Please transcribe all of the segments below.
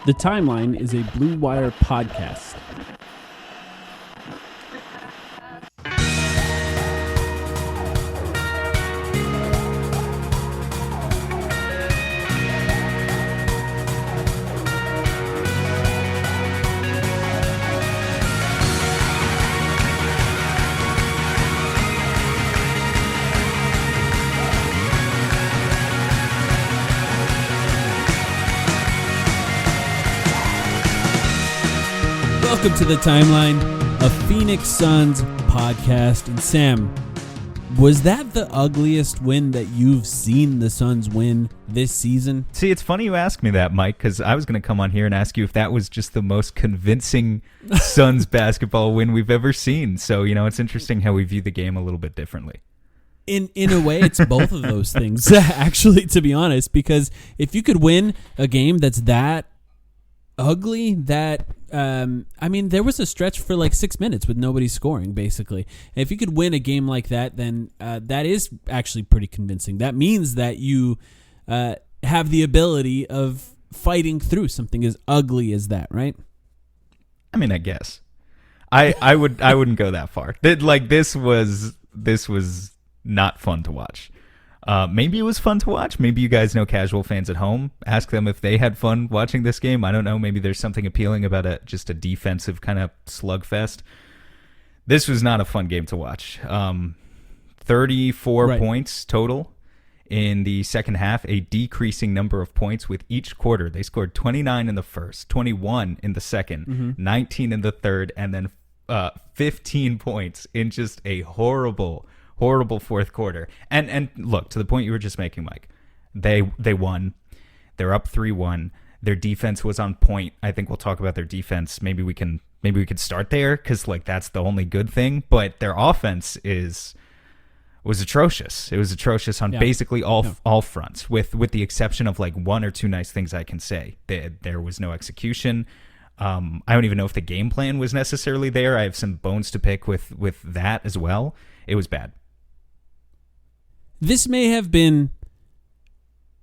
The Timeline is a Blue Wire podcast. Welcome to The Timeline, a Phoenix Suns podcast. And Sam, was that the ugliest win that you've seen the Suns win this season? See, it's funny you ask me that, Mike, because I was going to come on here and ask you if that was just the most convincing Suns basketball win we've ever seen. So, it's interesting how we view the game a little bit differently. In a way, it's both of those things, actually, to be honest, because if you could win a game that's that ugly, that there was a stretch for like 6 minutes with nobody scoring, basically. And if you could win a game like that, then that is actually pretty convincing. That means that you have the ability of fighting through something as ugly as that, right? I mean, I guess I wouldn't go that far. This was not fun to watch. Maybe it was fun to watch. Maybe you guys know casual fans at home. Ask them if they had fun watching this game. I don't know. Maybe there's something appealing about just a defensive kind of slugfest. This was not a fun game to watch. 34 points total in the second half, a decreasing number of points with each quarter. They scored 29 in the first, 21 in the second, 19 in the third, and then 15 points in just a horrible fourth quarter. And look, to the point you were just making, Mike, they won. They're up 3-1. Their defense was on point. I think we'll talk about their defense. Maybe we can start there, because that's the only good thing. But their offense was atrocious. It was atrocious on basically all fronts, with the exception of one or two nice things I can say. There was no execution. I don't even know if the game plan was necessarily there. I have some bones to pick with that as well. It was bad. This may have been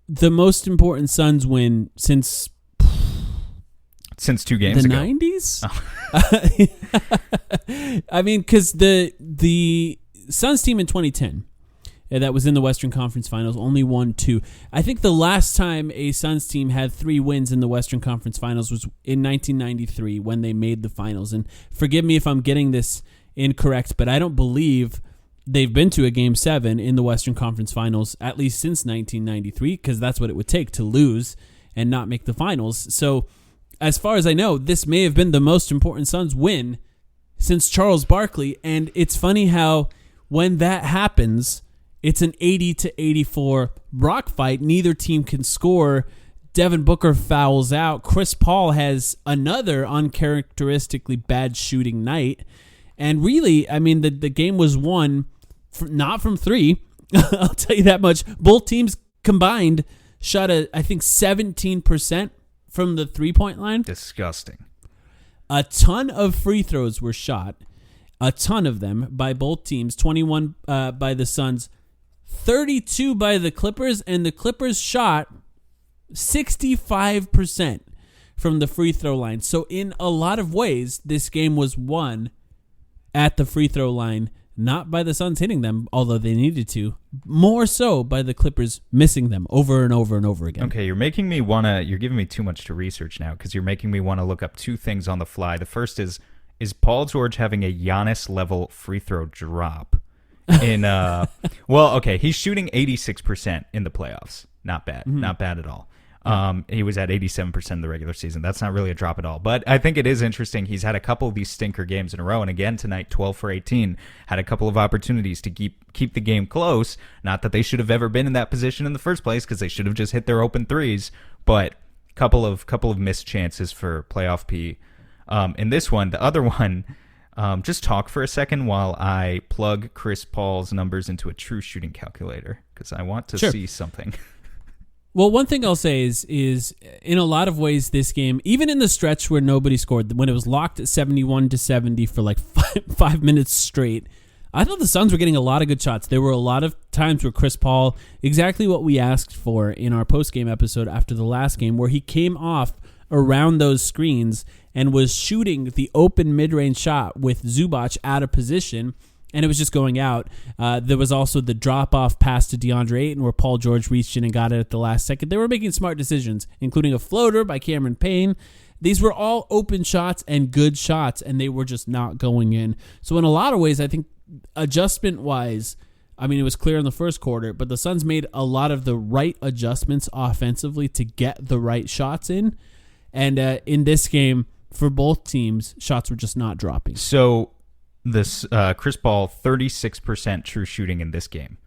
the most important Suns win since 2 games ago. The 90s? I mean, because the Suns team in 2010 that was in the Western Conference Finals only won 2. I think the last time a Suns team had 3 wins in the Western Conference Finals was in 1993 when they made the finals. And forgive me if I'm getting this incorrect, but I don't believe they've been to a Game 7 in the Western Conference Finals, at least since 1993, because that's what it would take to lose and not make the finals. So, as far as I know, this may have been the most important Suns win since Charles Barkley. And it's funny how when that happens, it's an 80-84 rock fight. Neither team can score. Devin Booker fouls out. Chris Paul has another uncharacteristically bad shooting night. And really, I mean, the game was won not from 3. I'll tell you that much. Both teams combined shot I think 17% from the 3-point line. Disgusting. A ton of free throws were shot. A ton of them by both teams. 21 by the Suns, 32 by the Clippers, and the Clippers shot 65% from the free throw line. So in a lot of ways, this game was won at the free throw line, not by the Suns hitting them, although they needed to, more so by the Clippers missing them over and over and over again. Okay, you're giving me too much to research now, because you're making me want to look up 2 things on the fly. The first is Paul George having a Giannis-level free throw drop? He's shooting 86% in the playoffs. Not bad. Not bad at all. He was at 87% in the regular season. That's not really a drop at all. But I think it is interesting. He's had a couple of these stinker games in a row. And again, tonight, 12 for 18, had a couple of opportunities to keep the game close. Not that they should have ever been in that position in the first place, because they should have just hit their open threes. But couple of missed chances for playoff P. In this one, the other one, just talk for a second while I plug Chris Paul's numbers into a true shooting calculator, because I want to see something. Well, one thing I'll say is in a lot of ways this game, even in the stretch where nobody scored, when it was locked at 71-70 for like 5 minutes straight, I thought the Suns were getting a lot of good shots. There were a lot of times where Chris Paul, exactly what we asked for in our post-game episode after the last game, where he came off around those screens and was shooting the open mid-range shot with Zubac out of position, and it was just going out. There was also the drop-off pass to DeAndre Ayton where Paul George reached in and got it at the last second. They were making smart decisions, including a floater by Cameron Payne. These were all open shots and good shots, and they were just not going in. So in a lot of ways, I think adjustment-wise, I mean, it was clear in the first quarter, but the Suns made a lot of the right adjustments offensively to get the right shots in. And in this game, for both teams, shots were just not dropping. So this Chris Paul, 36% true shooting in this game,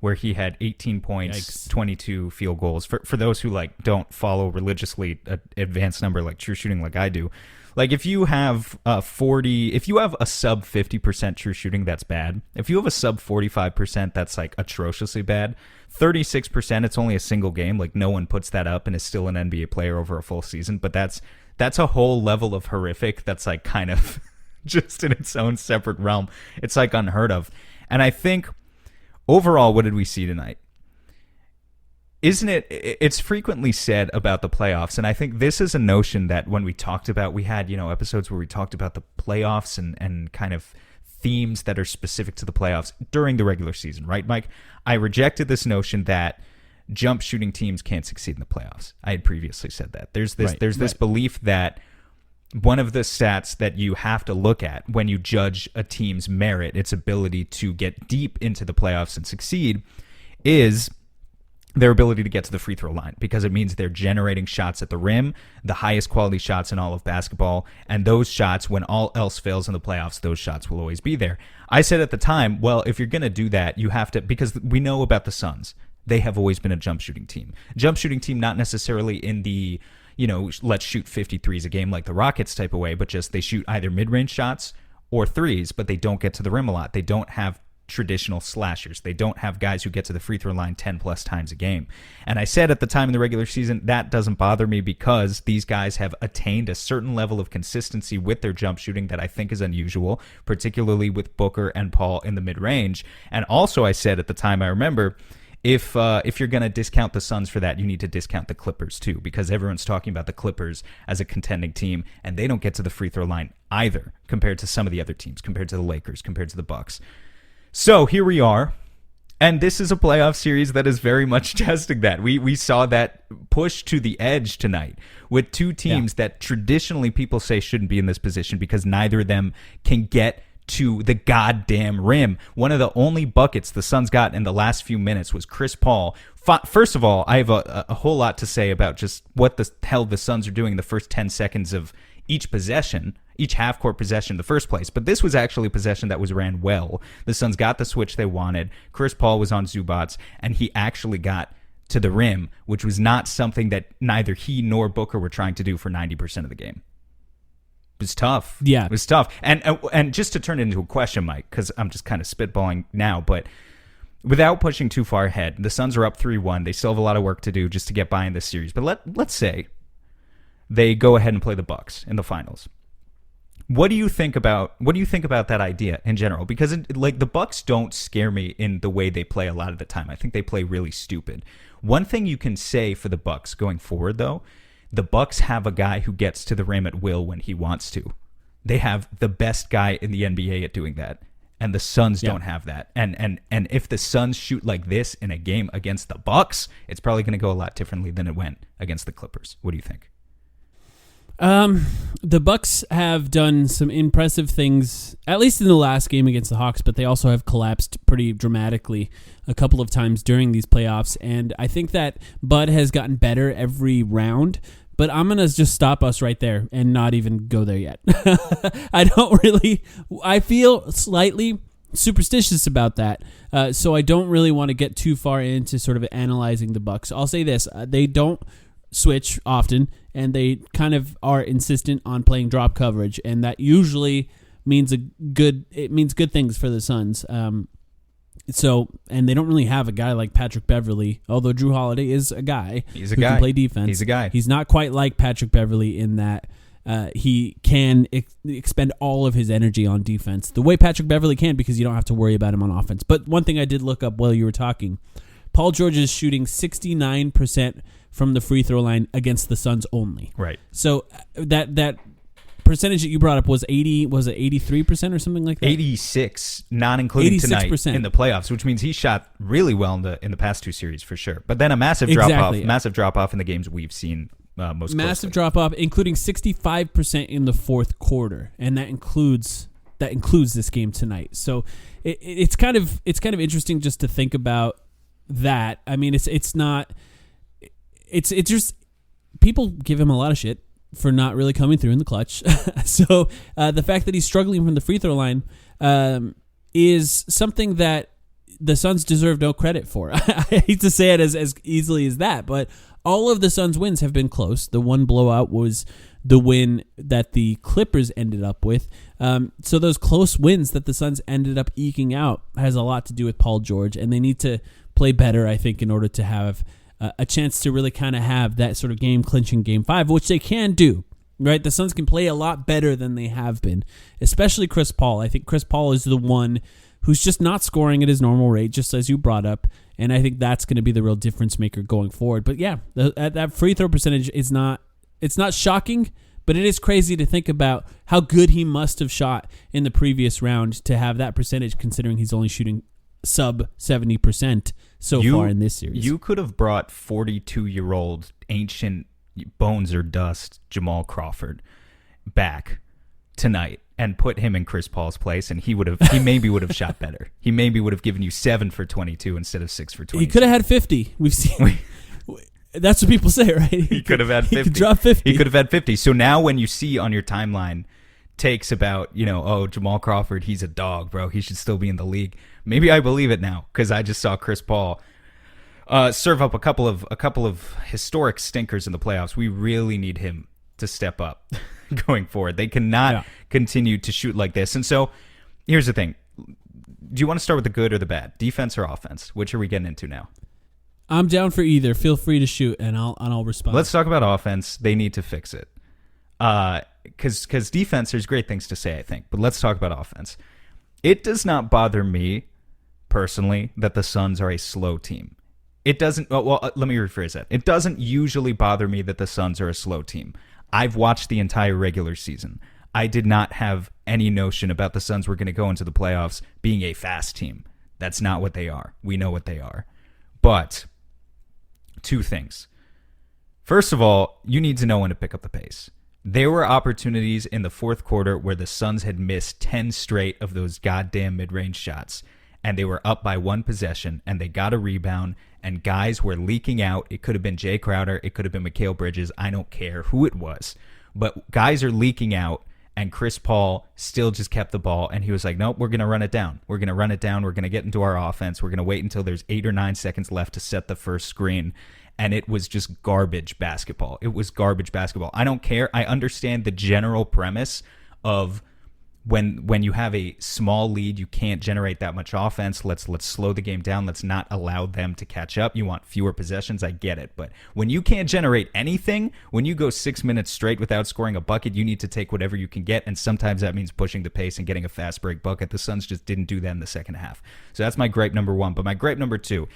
where he had 18 points, Yikes. 22 field goals. For those who don't follow religiously an advanced number like true shooting like I do, like if you have if you have a sub 50% true shooting, that's bad. If you have a sub 45%, that's like atrociously bad. 36%, it's only a single game. Like no one puts that up and is still an NBA player over a full season. But that's a whole level of horrific. That's like kind of just in its own separate realm. It's like unheard of. And I think overall, what did we see tonight? Isn't it's frequently said about the playoffs, and I think this is a notion that when we talked about, we had, episodes where we talked about the playoffs and kind of themes that are specific to the playoffs during the regular season, right, Mike? I rejected this notion that jump shooting teams can't succeed in the playoffs. I had previously said that. There's this belief that one of the stats that you have to look at when you judge a team's merit, its ability to get deep into the playoffs and succeed, is their ability to get to the free throw line, because it means they're generating shots at the rim, the highest quality shots in all of basketball, and those shots, when all else fails in the playoffs, those shots will always be there. I said at the time, well, if you're going to do that, you have to, because we know about the Suns. They have always been a jump shooting team. Jump shooting team, not necessarily in the, let's shoot 53s a game like the Rockets type of way, but just they shoot either mid-range shots or threes, but they don't get to the rim a lot. They don't have traditional slashers. They don't have guys who get to the free throw line 10 plus times a game. And I said at the time in the regular season, that doesn't bother me because these guys have attained a certain level of consistency with their jump shooting that I think is unusual, particularly with Booker and Paul in the mid-range. And also I said at the time, I remember, if you're going to discount the Suns for that, you need to discount the Clippers too, because everyone's talking about the Clippers as a contending team, and they don't get to the free throw line either compared to some of the other teams, compared to the Lakers, compared to the Bucks. So here we are, and this is a playoff series that is very much testing that. We saw that push to the edge tonight with two teams that traditionally people say shouldn't be in this position because neither of them can get to the goddamn rim. One of the only buckets the Suns got in the last few minutes was Chris Paul. First of all, I have a whole lot to say about just what the hell the Suns are doing in the first 10 seconds of each possession, each half-court possession in the first place. But this was actually a possession that was ran well. The Suns got the switch they wanted. Chris Paul was on Zubac, and he actually got to the rim, which was not something that neither he nor Booker were trying to do for 90% of the game. It was tough. Yeah. It was tough. And just to turn it into a question, Mike, because I'm just kind of spitballing now, but without pushing too far ahead, the Suns are up 3-1. They still have a lot of work to do just to get by in this series. But let's say they go ahead and play the Bucks in the finals. What do you think about that idea in general? Because the Bucks don't scare me in the way they play a lot of the time. I think they play really stupid. One thing you can say for the Bucks going forward, though, the Bucks have a guy who gets to the rim at will when he wants to. They have the best guy in the NBA at doing that, and the Suns don't have that. And if the Suns shoot like this in a game against the Bucks, it's probably going to go a lot differently than it went against the Clippers. What do you think? The Bucks have done some impressive things, at least in the last game against the Hawks, but they also have collapsed pretty dramatically a couple of times during these playoffs. And I think that Bud has gotten better every round, but I'm going to just stop us right there and not even go there yet. I feel slightly superstitious about that. So I don't really want to get too far into sort of analyzing the Bucks. I'll say this, they don't switch often, and they kind of are insistent on playing drop coverage, and that usually means good things for the Suns. And they don't really have a guy like Patrick Beverley, although Drew Holiday is a guy who can play defense. He's a guy. He's not quite like Patrick Beverley in that he can expend all of his energy on defense the way Patrick Beverley can, because you don't have to worry about him on offense. But one thing I did look up while you were talking, Paul George is shooting 69% from the free throw line against the Suns only. Right. So that percentage that you brought up was 80. Was it 83% or something like that? 86, not including 86%. tonight in the playoffs, which means he shot really well in the past two series for sure. But then a massive drop off in the games we've seen most massive closely. drop off, including 65% in the fourth quarter, and that includes this game tonight. So it's kind of interesting just to think about that. I mean, it's just people give him a lot of shit for not really coming through in the clutch. So the fact that he's struggling from the free throw line is something that the Suns deserve no credit for. I hate to say it as easily as that, but all of the Suns' wins have been close. The one blowout was the win that the Clippers ended up with. So those close wins that the Suns ended up eking out has a lot to do with Paul George, and they need to play better, I think, in order to have a chance to really kind of have that sort of game-clinching Game 5, which they can do, right? The Suns can play a lot better than they have been, especially Chris Paul. I think Chris Paul is the one who's just not scoring at his normal rate, just as you brought up, and I think that's going to be the real difference maker going forward. But yeah, that free throw percentage is not shocking, but it is crazy to think about how good he must have shot in the previous round to have that percentage, considering he's only shooting sub 70% so far in this series. You could have brought 42-year-old ancient bones or dust Jamal Crawford back tonight and put him in Chris Paul's place, and he maybe would have shot better. He maybe would have given you 7 for 22 instead of 6 for 22. He could have had 50. We've seen. That's what people say, right? He could have had 50. He could drop 50. He could have had 50. So now when you see on your timeline takes about, Jamal Crawford, he's a dog, bro. He should still be in the league. Maybe I believe it now because I just saw Chris Paul serve up a couple of historic stinkers in the playoffs. We really need him to step up going forward. They cannot continue to shoot like this. And so here's the thing. Do you want to start with the good or the bad? Defense or offense? Which are we getting into now? I'm down for either. Feel free to shoot, and I'll respond. Let's talk about offense. They need to fix it. Because defense, there's great things to say, I think. But let's talk about offense. It does not bother me, personally, that the Suns are a slow team. It doesn't... Well, let me rephrase that. It doesn't usually bother me that the Suns are a slow team. I've watched the entire regular season. I did not have any notion about the Suns were going to go into the playoffs being a fast team. That's not what they are. We know what they are. But... two things. First of all, you need to know when to pick up the pace. There were opportunities in the fourth quarter where the Suns had missed 10 straight of those goddamn mid-range shots, and they were up by one possession, and they got a rebound, and guys were leaking out. It could have been Jay Crowder. It could have been Mikal Bridges. I don't care who it was. But guys are leaking out, and Chris Paul still just kept the ball, and he was like, nope, we're going to run it down. We're going to run it down. We're going to get into our offense. We're going to wait until there's 8 or 9 seconds left to set the first screen. And it was just garbage basketball. It was garbage basketball. I don't care. I understand the general premise of when you have a small lead, you can't generate that much offense. Let's slow the game down. Let's not allow them to catch up. You want fewer possessions. I get it. But when you can't generate anything, when you go 6 minutes straight without scoring a bucket, you need to take whatever you can get. And sometimes that means pushing the pace and getting a fast break bucket. The Suns just didn't do that in the second half. So that's my gripe number one. But my gripe number two,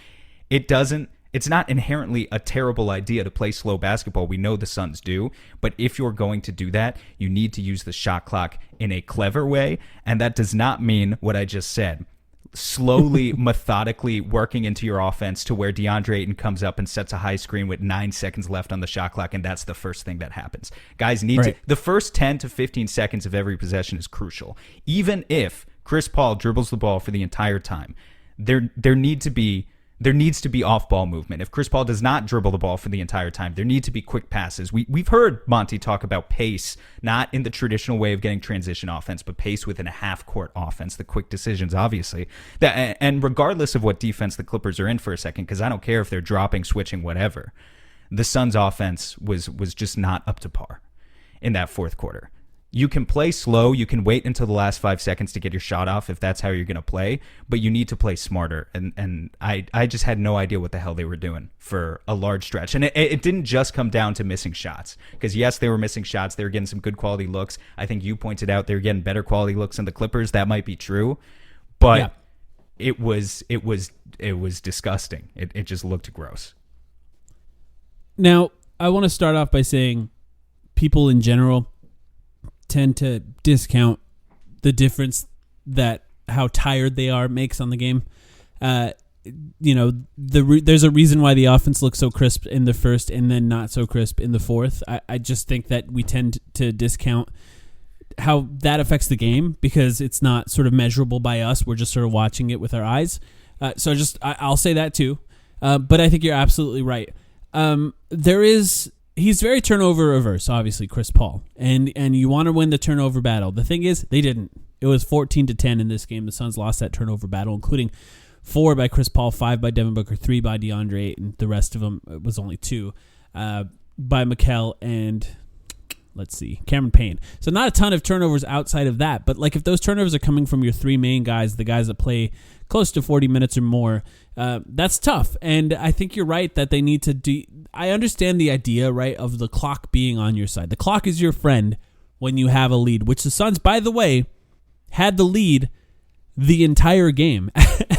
it's not inherently a terrible idea to play slow basketball. We know the Suns do. But if you're going to do that, you need to use the shot clock in a clever way. And that does not mean what I just said. Slowly, methodically working into your offense to where DeAndre Ayton comes up and sets a high screen with 9 seconds left on the shot clock, and that's the first thing that happens. Guys need to... The first 10 to 15 seconds of every possession is crucial. Even if Chris Paul dribbles the ball for the entire time, there needs to be off-ball movement. If Chris Paul does not dribble the ball for the entire time, there need to be quick passes. We've heard Monty talk about pace, not in the traditional way of getting transition offense, but pace within a half-court offense, the quick decisions, obviously. And regardless of what defense the Clippers are in for a second, because I don't care if they're dropping, switching, whatever, the Suns' offense was just not up to par in that fourth quarter. You can play slow. You can wait until the last 5 seconds to get your shot off if that's how you're going to play, but you need to play smarter. And I just had no idea what the hell they were doing for a large stretch. And it didn't just come down to missing shots, because yes, they were missing shots. They were getting some good quality looks. I think you pointed out they were getting better quality looks than the Clippers. That might be true, but it was disgusting. It just looked gross. Now, I want to start off by saying people in general tend to discount the difference that how tired they are makes on the game. There's a reason why the offense looks so crisp in the first and then not so crisp in the fourth. I just think that we tend to discount how that affects the game because it's not sort of measurable by us. We're just sort of watching it with our eyes. I'll say that too. But I think you're absolutely right. He's very turnover averse, obviously, Chris Paul. And you want to win the turnover battle. The thing is, they didn't. It was 14-10 in this game. The Suns lost that turnover battle, including 4 by Chris Paul, 5 by Devin Booker, 3 by DeAndre Ayton. The rest of them was only 2 by Mikal and, Cameron Payne. So not a ton of turnovers outside of that. But like if those turnovers are coming from your 3 main guys, the guys that play close to 40 minutes or more, that's tough. And I think you're right that they need to I understand the idea, right, of the clock being on your side. The clock is your friend when you have a lead, which the Suns, by the way, had the lead the entire game.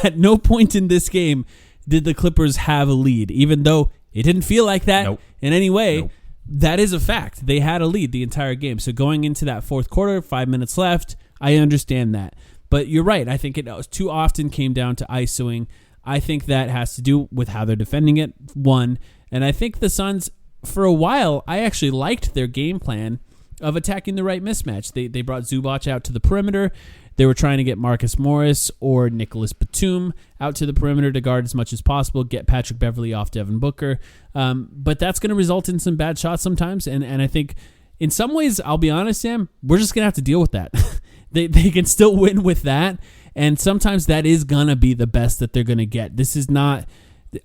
At no point in this game did the Clippers have a lead, even though it didn't feel like that in any way. Nope. That is a fact. They had a lead the entire game. So going into that fourth quarter, 5 minutes left, I understand that. But you're right. I think it too often came down to ISOing. I think that has to do with how they're defending it, one. And I think the Suns, for a while, I actually liked their game plan of attacking the right mismatch. They brought Zubac out to the perimeter. They were trying to get Marcus Morris or Nicholas Batum out to the perimeter to guard as much as possible, get Patrick Beverley off Devin Booker. But that's going to result in some bad shots sometimes. And I think in some ways, I'll be honest, Sam, we're just going to have to deal with that. They can still win with that. And sometimes that is going to be the best that they're going to get. This is not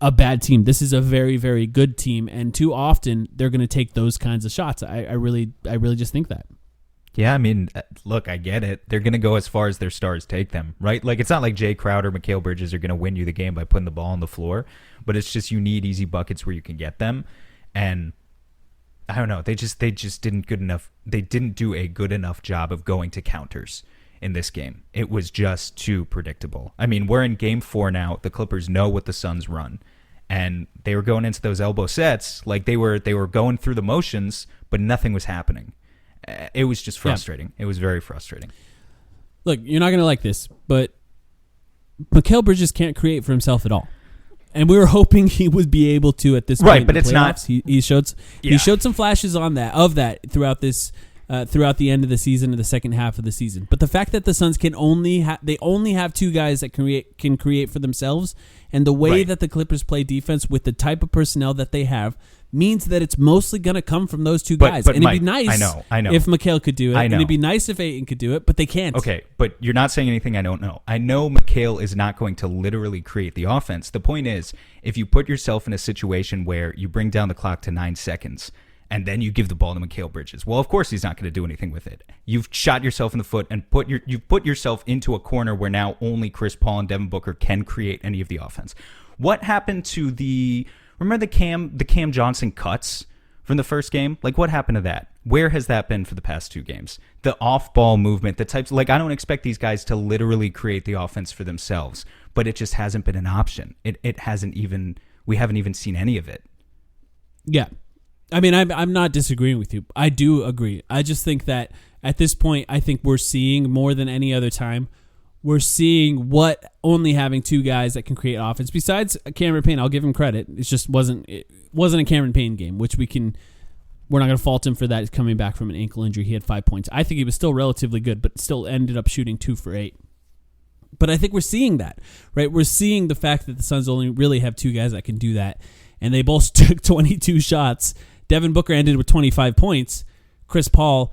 a bad team. This is a very, very good team. And too often, they're going to take those kinds of shots. I really just think that. Yeah, I mean, look, I get it. They're going to go as far as their stars take them, right? Like, it's not like Jay Crowder, Mikal Bridges are going to win you the game by putting the ball on the floor, but it's just you need easy buckets where you can get them. And I don't know, they just didn't good enough. They didn't do a good enough job of going to counters in this game. It was just too predictable. I mean, we're in game 4 now. The Clippers know what the Suns run, and they were going into those elbow sets like they were going through the motions, but nothing was happening. It was just frustrating. Yeah. It was very frustrating. Look, you're not going to like this, but Mikal Bridges can't create for himself at all. And we were hoping he would be able to at this point. Right, but it's not. He showed some flashes of that throughout this throughout the end of the season and the second half of the season. But the fact that the Suns can only have 2 guys that can create for themselves, and the way that the Clippers play defense with the type of personnel that they have means that it's mostly going to come from those 2 guys. And Mike, it'd be nice I know. if Mikal could do it. And it'd be nice if Ayton could do it, but they can't. Okay, but you're not saying anything I don't know. I know Mikal is not going to literally create the offense. The point is, if you put yourself in a situation where you bring down the clock to 9 seconds and then you give the ball to Mikal Bridges, well, of course he's not going to do anything with it. You've shot yourself in the foot and you've put yourself into a corner where now only Chris Paul and Devin Booker can create any of the offense. What happened to remember the Cam Johnson cuts from the first game? Like, what happened to that? Where has that been for the past 2 games? The off-ball movement, the types, like, I don't expect these guys to literally create the offense for themselves, but it just hasn't been an option. We haven't even seen any of it. Yeah. I mean, I'm not disagreeing with you. I do agree. I just think that at this point, I think we're seeing more than any other time, we're seeing what only having 2 guys that can create offense, besides Cameron Payne, I'll give him credit. It wasn't a Cameron Payne game, which we're not going to fault him for that. He's coming back from an ankle injury. He had 5 points. I think he was still relatively good, but still ended up shooting 2 for 8. But I think we're seeing that, right? We're seeing the fact that the Suns only really have 2 guys that can do that, and they both took 22 shots. Devin Booker ended with 25 points. Chris Paul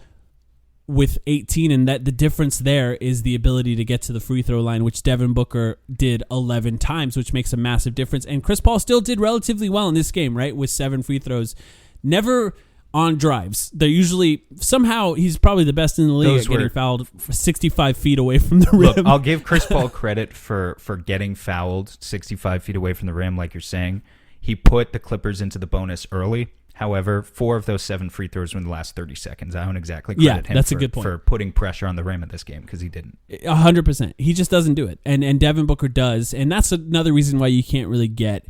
with 18, and that the difference there is the ability to get to the free throw line, which Devin Booker did 11 times, which makes a massive difference. And Chris Paul still did relatively well in this game, right, with 7 free throws. Never on drives. They're usually, somehow, he's probably the best in the league at getting fouled 65 feet away from the rim. Look, I'll give Chris Paul credit for getting fouled 65 feet away from the rim, like you're saying. He put the Clippers into the bonus early. However, 4 of those 7 free throws were in the last 30 seconds. I don't exactly credit him that's a good point. For putting pressure on the rim in this game, because he didn't. 100%. He just doesn't do it. And Devin Booker does. And that's another reason why you can't really get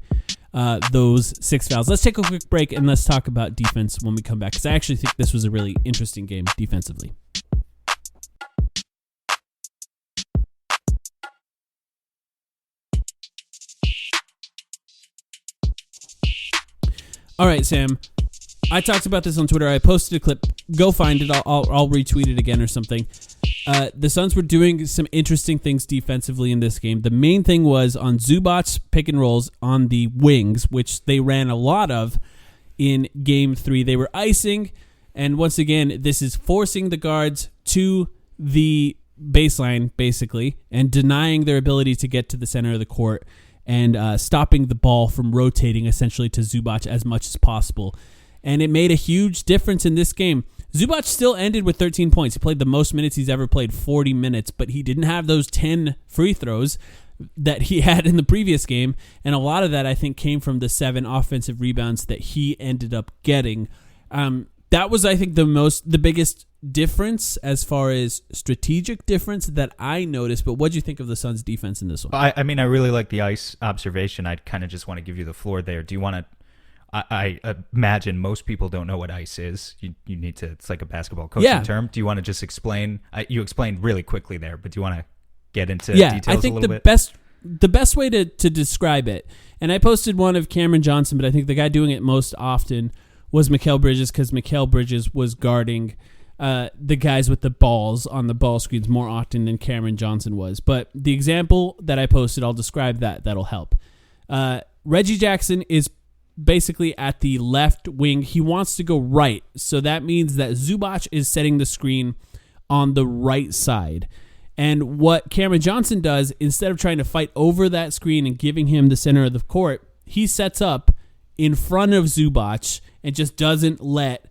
those 6 fouls. Let's take a quick break and let's talk about defense when we come back, because I actually think this was a really interesting game defensively. All right, Sam. I talked about this on Twitter. I posted a clip. Go find it. I'll retweet it again or something. The Suns were doing some interesting things defensively in this game. The main thing was on Zubac's pick and rolls on the wings, which they ran a lot of in Game 3. They were icing, and once again, this is forcing the guards to the baseline, basically, and denying their ability to get to the center of the court and stopping the ball from rotating essentially to Zubac as much as possible. And it made a huge difference in this game. Zubac still ended with 13 points. He played the most minutes he's ever played, 40 minutes, but he didn't have those 10 free throws that he had in the previous game, and a lot of that, I think, came from the 7 offensive rebounds that he ended up getting. That was, I think, the biggest difference as far as strategic difference that I noticed. But what do you think of the Suns' defense in this one? I mean, I really like the ice observation. I kind of just want to give you the floor there. Do you want to? I imagine most people don't know what ice is. You need to. It's like a basketball coaching term. Do you want to just explain? You explained really quickly there, but do you want to get into details I think a little bit? the best way to describe it, and I posted one of Cameron Johnson, but I think the guy doing it most often was Mikal Bridges, because Mikal Bridges was guarding the guys with the balls on the ball screens more often than Cameron Johnson was. But the example that I posted, I'll describe that. That'll help. Reggie Jackson is basically at the left wing. He wants to go right, so that means that Zubac is setting the screen on the right side. And what Cameron Johnson does, instead of trying to fight over that screen and giving him the center of the court, he sets up in front of Zubac and just doesn't let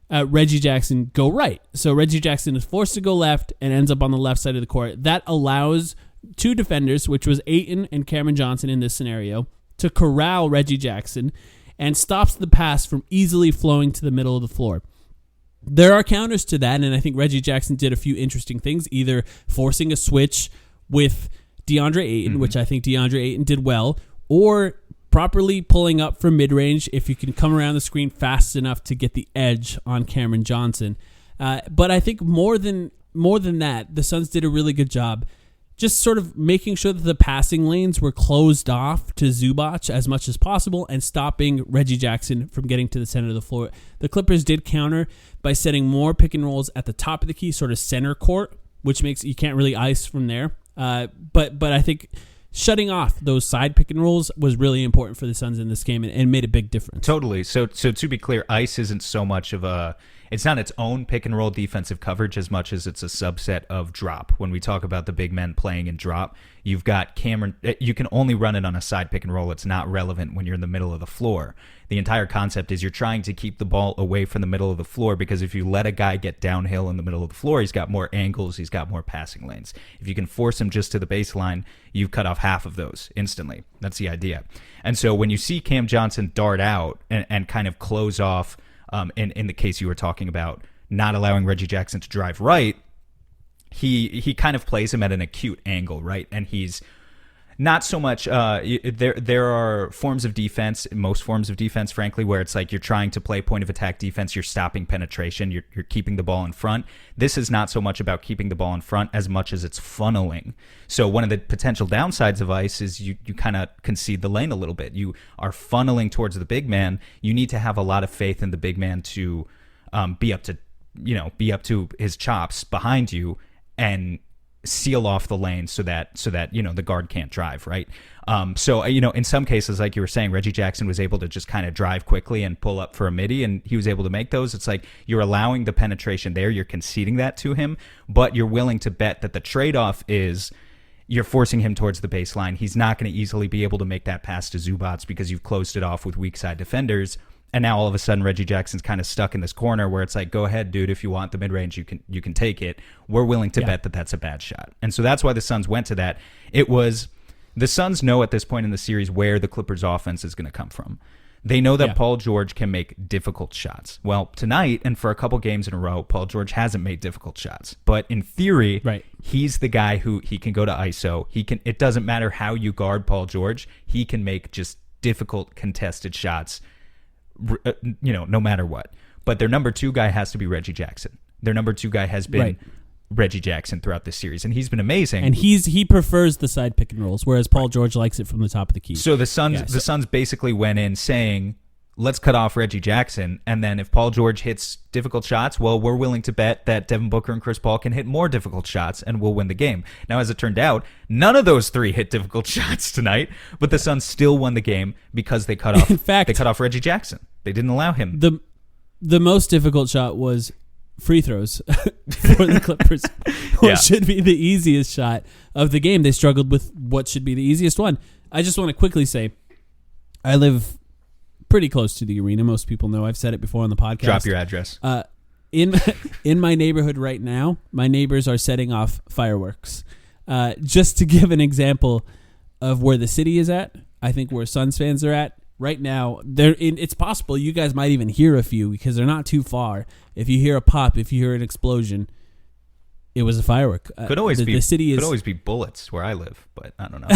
Reggie Jackson go right. So Reggie Jackson is forced to go left and ends up on the left side of the court. That allows 2 defenders, which was Ayton and Cameron Johnson in this scenario, to corral Reggie Jackson and stops the pass from easily flowing to the middle of the floor. There are counters to that, and I think Reggie Jackson did a few interesting things, either forcing a switch with DeAndre Ayton, which I think DeAndre Ayton did well, or properly pulling up from mid-range if you can come around the screen fast enough to get the edge on Cameron Johnson. But I think more than that, the Suns did a really good job just sort of making sure that the passing lanes were closed off to Zubac as much as possible and stopping Reggie Jackson from getting to the center of the floor. The Clippers did counter by setting more pick and rolls at the top of the key, sort of center court, which makes you can't really ice from there. But I think shutting off those side pick and rolls was really important for the Suns in this game and made a big difference. Totally. So to be clear, ice isn't so much of it's not its own pick and roll defensive coverage as much as it's a subset of drop. When we talk about the big men playing in drop, you've got Cameron. You can only run it on a side pick and roll. It's not relevant when you're in the middle of the floor. The entire concept is you're trying to keep the ball away from the middle of the floor, because if you let a guy get downhill in the middle of the floor, he's got more angles, he's got more passing lanes. If you can force him just to the baseline, you've cut off half of those instantly. That's the idea. And so when you see Cam Johnson dart out and kind of close off, in the case you were talking about, not allowing Reggie Jackson to drive right, he kind of plays him at an acute angle, right? And he's not so much there are forms of defense, most forms of defense, frankly, where it's like you're trying to play point of attack defense, you're stopping penetration, you're keeping the ball in front. This is not so much about keeping the ball in front as much as it's funneling. So one of the potential downsides of ice is you kind of concede the lane a little bit. You are funneling towards the big man. You need to have a lot of faith in the big man to be up to his chops behind you and seal off the lane so that the guard can't drive, right? So in some cases, like you were saying, Reggie Jackson was able to just kind of drive quickly and pull up for a midi, and he was able to make those. It's like you're allowing the penetration there, you're conceding that to him, but you're willing to bet that the trade-off is you're forcing him towards the baseline. He's not going to easily be able to make that pass to Zubac because you've closed it off with weak side defenders. And now all of a sudden Reggie Jackson's kind of stuck in this corner where it's like, go ahead, dude, if you want the mid-range, you can take it. We're willing to bet that that's a bad shot. And so that's why the Suns went to that. The Suns know at this point in the series where the Clippers offense is going to come from. They know that Paul George can make difficult shots. Well, tonight and for a couple games in a row, Paul George hasn't made difficult shots. But in theory, he's the guy who he can go to ISO. It doesn't matter how you guard Paul George. He can make just difficult contested shots, no matter what. But their number 2 guy has to be Reggie Jackson. Their number 2 guy has been Reggie Jackson throughout this series, and he's been amazing. And he prefers the side pick and rolls, whereas Paul George likes it from the top of the key. So the Suns basically went in saying, let's cut off Reggie Jackson, and then if Paul George hits difficult shots, well, we're willing to bet that Devin Booker and Chris Paul can hit more difficult shots, and we'll win the game. Now, as it turned out, none of those 3 hit difficult shots tonight, but the Suns still won the game because they cut off Reggie Jackson. They didn't allow him. The most difficult shot was free throws for the Clippers, which should be the easiest shot of the game. They struggled with what should be the easiest one. I just want to quickly say, I live pretty close to the arena. Most people know. I've said it before on the podcast. Drop your address. In my neighborhood right now, my neighbors are setting off fireworks. Just to give an example of where the city is at, I think where Suns fans are at right now. It's possible you guys might even hear a few because they're not too far. If you hear a pop, if you hear an explosion, it was a firework. Could always be bullets where I live, but I don't know.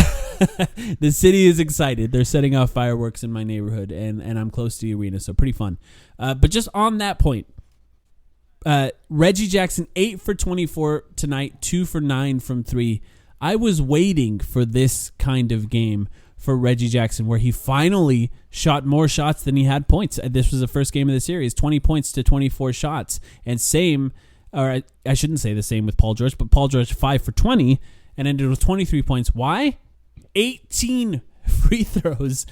The city is excited. They're setting off fireworks in my neighborhood, and I'm close to the arena, so pretty fun. But just on that point, Reggie Jackson, 8 for 24 tonight, 2 for 9 from 3. I was waiting for this kind of game for Reggie Jackson, where he finally shot more shots than he had points. This was the first game of the series, 20 points to 24 shots. And I shouldn't say the same with Paul George, but Paul George 5 for 20 and ended with 23 points. Why? 18 free throws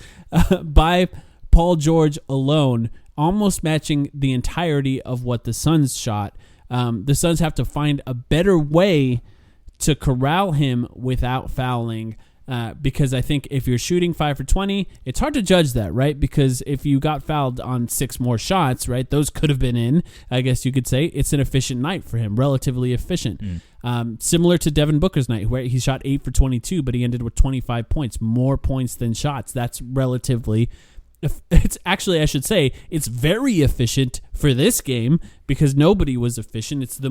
by Paul George alone, almost matching the entirety of what the Suns shot. The Suns have to find a better way to corral him without fouling. Because I think if you're shooting 5 for 20, it's hard to judge that, right? Because if you got fouled on 6 more shots, right, those could have been in, I guess you could say. It's an efficient night for him, relatively efficient. Similar to Devin Booker's night, where he shot 8 for 22, but he ended with 25 points, more points than shots. That's relatively... It's actually, I should say, it's very efficient for this game because nobody was efficient. It's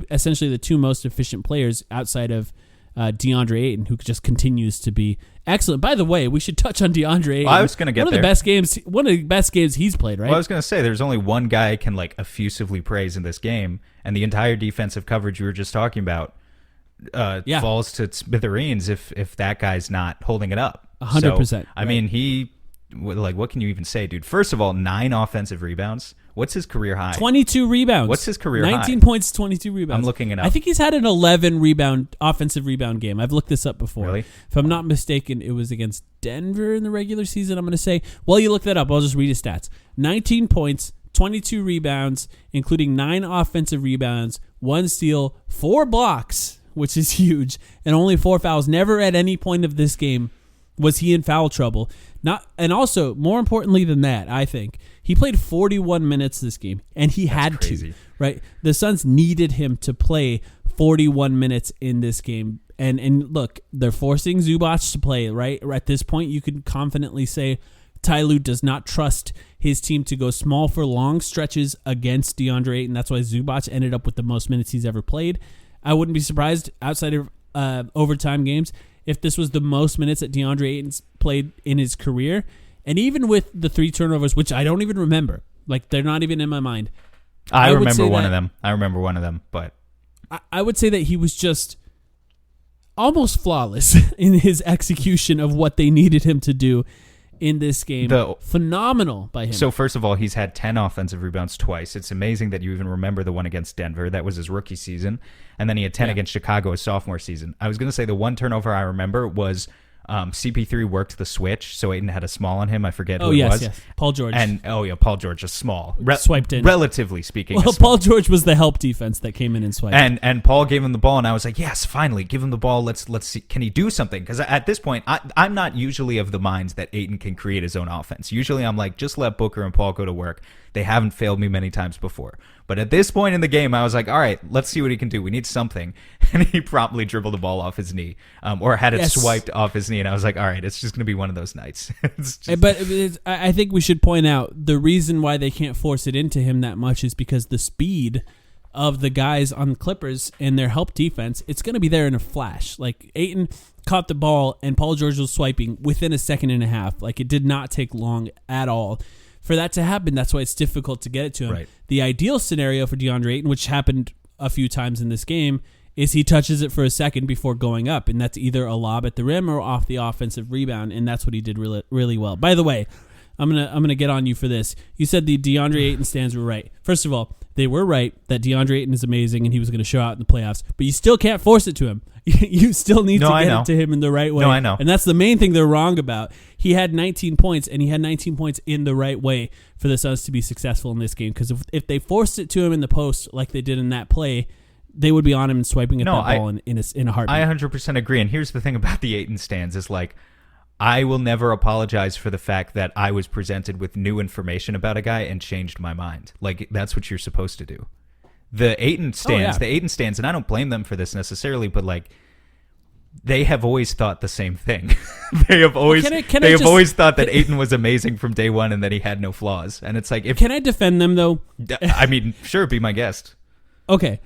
essentially the 2 most efficient players outside of DeAndre Ayton, who just continues to be excellent. By the way, we should touch on DeAndre Ayton. Well, I was going to get one of the best games he's played, right? Well, I was going to say there's only one guy I can effusively praise in this game, and the entire defensive coverage you were just talking about falls to smithereens if that guy's not holding it up. 100%. So, I mean, what can you even say, dude? First of all, 9 offensive rebounds. What's his career high? 22 rebounds. What's his career 19 points, 22 rebounds. I'm looking it up. I think he's had an 11 offensive rebound game. I've looked this up before. Really? If I'm not mistaken, it was against Denver in the regular season, I'm going to say. While you look that up, I'll just read his stats. 19 points, 22 rebounds, including 9 offensive rebounds, 1 steal, 4 blocks, which is huge, and only 4 fouls. Never at any point of this game was he in foul trouble. And also, more importantly than that, I think, he played 41 minutes this game, and he had to, right? The Suns needed him to play 41 minutes in this game. And look, they're forcing Zubac to play, right? At this point, you can confidently say Ty Lue does not trust his team to go small for long stretches against DeAndre Ayton. That's why Zubac ended up with the most minutes he's ever played. I wouldn't be surprised outside of overtime games if this was the most minutes that DeAndre Ayton's played in his career. And even with the 3 turnovers, which I don't even remember, they're not even in my mind. I remember one of them, but I would say that he was just almost flawless in his execution of what they needed him to do in this game. Phenomenal by him. So first of all, he's had 10 offensive rebounds twice. It's amazing that you even remember the one against Denver. That was his rookie season. And then he had 10 against Chicago his sophomore season. I was going to say the one turnover I remember was CP3 worked the switch, so Ayton had a small on him. I forget who it was. Yes. Paul George. And Paul George is small. Swiped in. Relatively speaking. Well, Paul George was the help defense that came in and swiped. And Paul gave him the ball, and I was like, yes, finally, give him the ball. Let's see. Can he do something? Because at this point, I'm not usually of the minds that Ayton can create his own offense. Usually I'm like, just let Booker and Paul go to work. They haven't failed me many times before. But at this point in the game, I was like, all right, let's see what he can do. We need something. And he promptly dribbled the ball off his knee or had it swiped off his knee. And I was like, all right, it's just going to be one of those nights. But I think we should point out the reason why they can't force it into him that much is because the speed of the guys on the Clippers and their help defense, it's going to be there in a flash. Like, Ayton caught the ball and Paul George was swiping within a second and a half. Like, it did not take long at all for that to happen. That's why it's difficult to get it to him. Right. The ideal scenario for DeAndre Ayton, which happened a few times in this game, is he touches it for a second before going up, and that's either a lob at the rim or off the offensive rebound, and that's what he did really, really well. By the way, I'm gonna get on you for this. You said the DeAndre Ayton stands were right. First of all, they were right that DeAndre Ayton is amazing and he was going to show out in the playoffs, but you still can't force it to him. You still need to get it to him in the right way. No, I know. And that's the main thing they're wrong about. He had 19 points, and he had 19 points in the right way for the Suns to be successful in this game, because if they forced it to him in the post like they did in that play, they would be on him and swiping at that ball in a heartbeat. I 100% agree. And here's the thing about the Ayton stands is, like, I will never apologize for the fact that I was presented with new information about a guy and changed my mind. Like, that's what you're supposed to do. The Ayton stands, and I don't blame them for this necessarily, but, like, they have always thought the same thing. They have always always thought that Ayton was amazing from day one and that he had no flaws. And it's like, can I defend them though? I mean, sure, be my guest. Okay.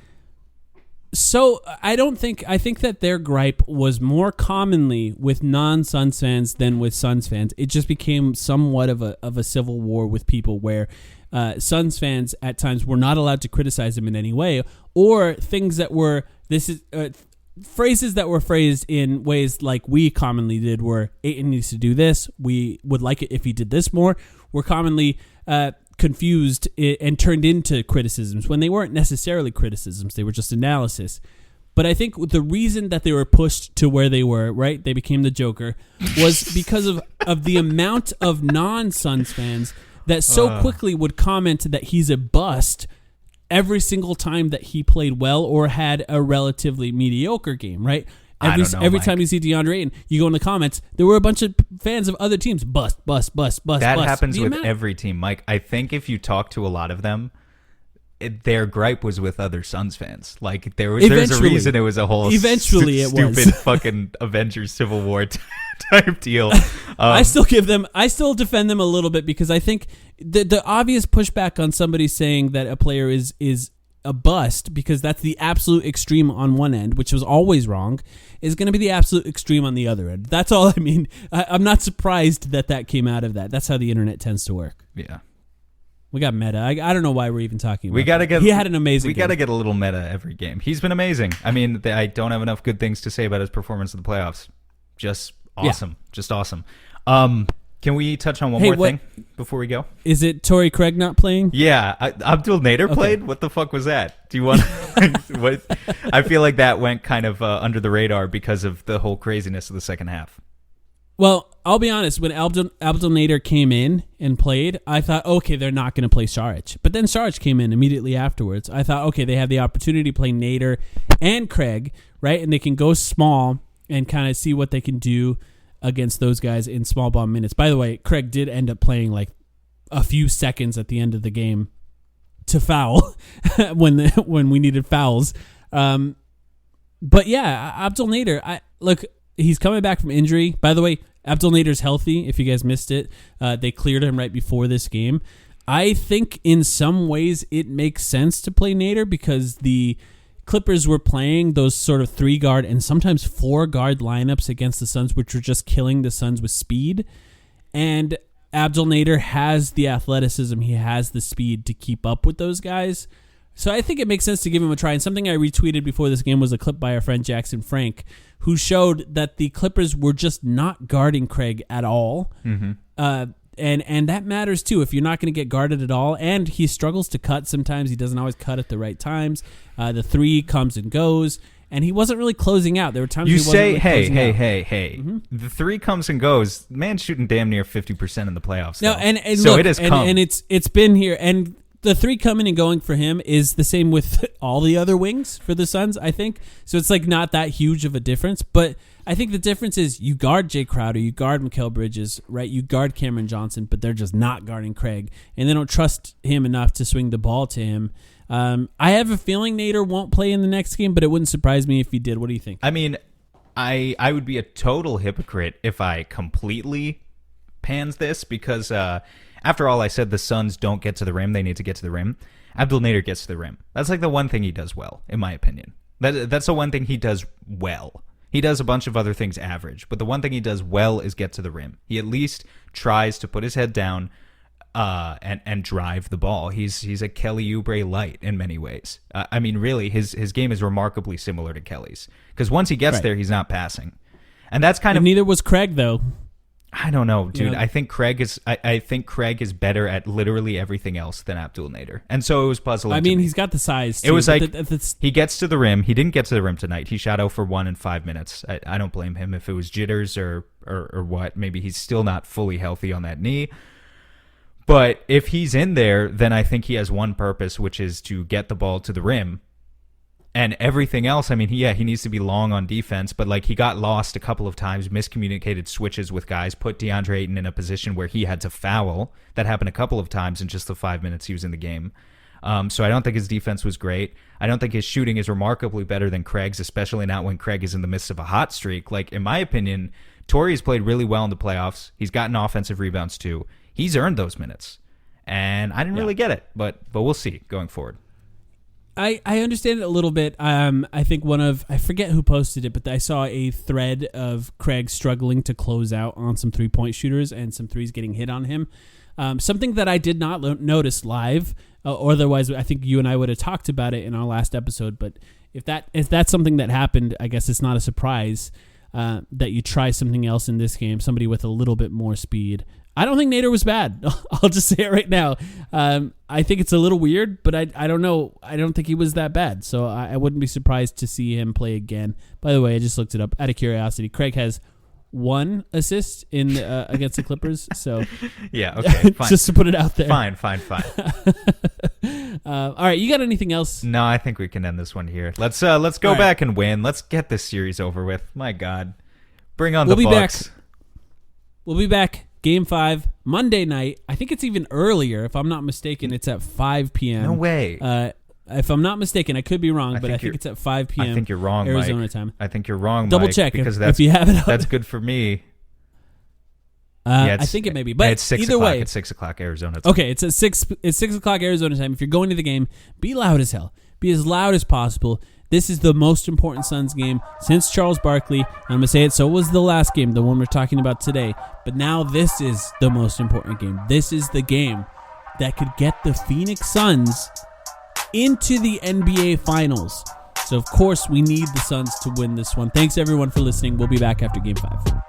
So I think that their gripe was more commonly with non-Suns fans than with Suns fans. It just became somewhat of a civil war with people where Suns fans at times were not allowed to criticize him in any way, or things that were phrases that were phrased in ways like we commonly did, where Ayton needs to do this. We would like it if he did this more. Were commonly confused and turned into criticisms when they weren't necessarily criticisms. They were just analysis. But I think the reason that they were pushed to where they were, right, they became the Joker, was because of the amount of non-Suns fans that so quickly would comment that he's a bust every single time that he played well or had a relatively mediocre game, right? Every time you see DeAndre Ayton, you go in the comments, there were a bunch of fans of other teams. Bust. That happens with every team, Mike. I think if you talk to a lot of them, their gripe was with other Suns fans. Like, there's a reason it was a whole stupid fucking Avengers Civil War type deal. I still defend them a little bit, because I think the obvious pushback on somebody saying that a player is a bust, because that's the absolute extreme on one end, which was always wrong, is going to be the absolute extreme on the other end. That's all I mean. I'm not surprised that came out of that. That's how the internet tends to work. Yeah. We got meta. I don't know why we're even talking about that. He had an amazing game. We got to get a little meta every game. He's been amazing. I mean, I don't have enough good things to say about his performance in the playoffs. Just awesome. Yeah. Just awesome. Can we touch on one more thing before we go? Is it Torrey Craig not playing? Yeah, Abdul Nader played. What the fuck was that? Do you want? What? I feel like that went kind of under the radar because of the whole craziness of the second half. Well, I'll be honest. When Abdul Nader came in and played, I thought, okay, they're not going to play Saric. But then Saric came in immediately afterwards. I thought, okay, they have the opportunity to play Nader and Craig, right? And they can go small and kind of see what they can do against those guys in small ball minutes. By the way, Craig did end up playing like a few seconds at the end of the game to foul when we needed fouls. But yeah, Abdul Nader, look, he's coming back from injury. By the way, Abdul Nader's healthy, if you guys missed it. They cleared him right before this game. I think in some ways it makes sense to play Nader, because the Clippers were playing those sort of 3-guard and sometimes 4-guard lineups against the Suns, which were just killing the Suns with speed. And Abdul Nader has the athleticism. He has the speed to keep up with those guys. So I think it makes sense to give him a try. And something I retweeted before this game was a clip by our friend Jackson Frank, who showed that the Clippers were just not guarding Craig at all. Mm-hmm. And that matters too. If you're not going to get guarded at all, and he struggles to cut sometimes, he doesn't always cut at the right times. The 3 comes and goes, and he wasn't really closing out. There were times you he wasn't say, really closing out. Hey. Mm-hmm. The 3 comes and goes. Man's shooting damn near 50% in the playoffs. No, though. and so look, it has come, and it's been here, and the 3 coming and going for him is the same with all the other wings for the Suns, I think. So it's like not that huge of a difference, but I think the difference is you guard Jay Crowder, you guard Mikal Bridges, right? You guard Cameron Johnson, but they're just not guarding Craig, and they don't trust him enough to swing the ball to him. I have a feeling Nader won't play in the next game, but it wouldn't surprise me if he did. What do you think? I mean, I would be a total hypocrite if I completely pans this, because after all, I said the Suns don't get to the rim. They need to get to the rim. Abdel Nader gets to the rim. That's like the one thing he does well, in my opinion. That's the one thing he does well. He does a bunch of other things average, but the one thing he does well is get to the rim. He at least tries to put his head down and drive the ball. He's a Kelly Oubre light in many ways. I mean, really, his game is remarkably similar to Kelly's, because once he gets there, he's not passing, and that's kind of. Neither was Craig, though. I don't know, dude. Yeah. I think Craig is better at literally everything else than Abdel Nader, and so it was puzzling. I mean, to me. he's got the size. Too, it was like that's he gets to the rim. He didn't get to the rim tonight. He shot 0 for 1 in 5 minutes. I don't blame him if it was jitters or what. Maybe he's still not fully healthy on that knee. But if he's in there, then I think he has one purpose, which is to get the ball to the rim. And everything else, I mean, he needs to be long on defense, but like he got lost a couple of times, miscommunicated switches with guys, put DeAndre Ayton in a position where he had to foul. That happened a couple of times in just the 5 minutes he was in the game. So I don't think his defense was great. I don't think his shooting is remarkably better than Craig's, especially not when Craig is in the midst of a hot streak. Like, in my opinion, Torrey has played really well in the playoffs. He's gotten offensive rebounds too. He's earned those minutes. And I didn't really get it, but we'll see going forward. I understand it a little bit. I think I forget who posted it, but I saw a thread of Craig struggling to close out on some 3-point shooters and some threes getting hit on him. Something that I did not notice live, or otherwise I think you and I would have talked about it in our last episode. But if that's something that happened, I guess it's not a surprise that you try something else in this game, somebody with a little bit more speed. I don't think Nader was bad. I'll just say it right now. I think it's a little weird, but I don't know. I don't think he was that bad. So I wouldn't be surprised to see him play again. By the way, I just looked it up out of curiosity. Craig has 1 assist in against the Clippers. So yeah, okay, fine. Just to put it out there. Fine. All right, you got anything else? No, I think we can end this one here. Let's go back and win. Let's get this series over with. My God, bring on the Bucks. We'll be back. Game 5, Monday night. I think it's even earlier. If I'm not mistaken, it's at 5 p.m. No way. If I'm not mistaken, I could be wrong, but I think it's at 5 p.m. I think you're wrong, Arizona Mike. time. I think you're wrong, Double Mike, check because if you have it up. That's good for me. I think it may be, but it's 6 either o'clock. way, It's 6 o'clock Arizona time. Okay, it's at 6. It's 6 o'clock Arizona time. If you're going to the game, be loud as hell. Be as loud as possible. This is the most important Suns game since Charles Barkley. And I'm going to say it, so was the last game, the one we're talking about today. But now this is the most important game. This is the game that could get the Phoenix Suns into the NBA Finals. So, of course, we need the Suns to win this one. Thanks, everyone, for listening. We'll be back after Game 5.